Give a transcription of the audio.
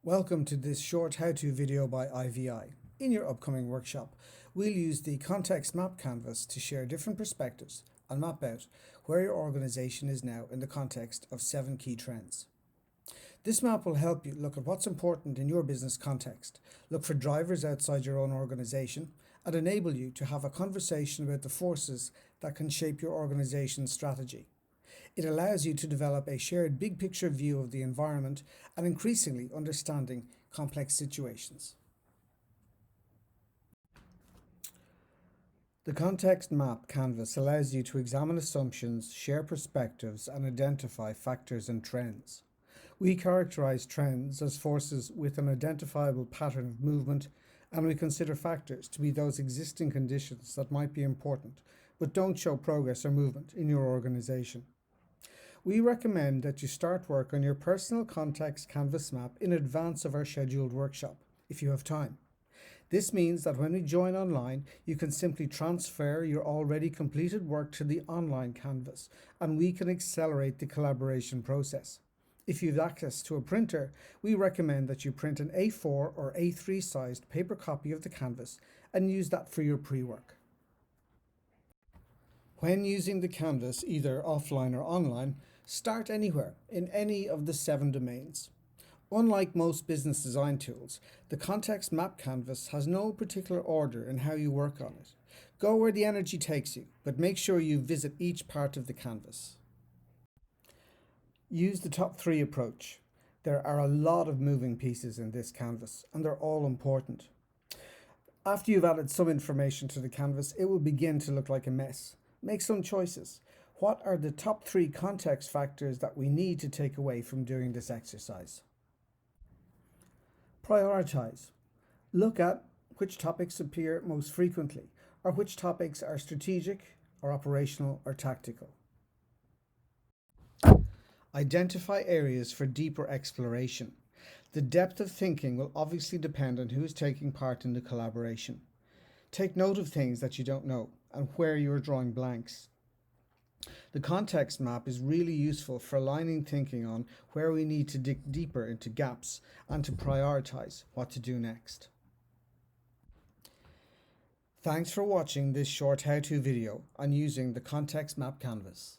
Welcome to this short how-to video by IVI. In your upcoming workshop, we'll use the context map canvas to share different perspectives and map out where your organization is now in the context of 7 key trends. This map will help you look at what's important in your business context, look for drivers outside your own organization, and enable you to have a conversation about the forces that can shape your organization's strategy. It allows you to develop a shared big picture view of the environment and increasingly understanding complex situations. The context map canvas allows you to examine assumptions, share perspectives, and identify factors and trends. We characterize trends as forces with an identifiable pattern of movement, and we consider factors to be those existing conditions that might be important but don't show progress or movement in your organization. We recommend that you start work on your personal context canvas map in advance of our scheduled workshop, if you have time. This means that when we join online, you can simply transfer your already completed work to the online canvas, and we can accelerate the collaboration process. If you have access to a printer, we recommend that you print an A4 or A3 sized paper copy of the canvas and use that for your pre-work. When using the canvas, either offline or online, start anywhere in any of the 7 domains. Unlike most business design tools, the context map canvas has no particular order in how you work on it. Go where the energy takes you, but make sure you visit each part of the canvas. Use the top 3 approach. There are a lot of moving pieces in this canvas, and they're all important. After you've added some information to the canvas, it will begin to look like a mess. Make some choices. What are the top 3 context factors that we need to take away from doing this exercise? Prioritize. Look at which topics appear most frequently, or which topics are strategic or operational or tactical. Identify areas for deeper exploration. The depth of thinking will obviously depend on who is taking part in the collaboration. Take note of things that you don't know and where you are drawing blanks. The context map is really useful for aligning thinking on where we need to dig deeper into gaps and to prioritize what to do next. Thanks for watching this short how-to video on using the context map canvas.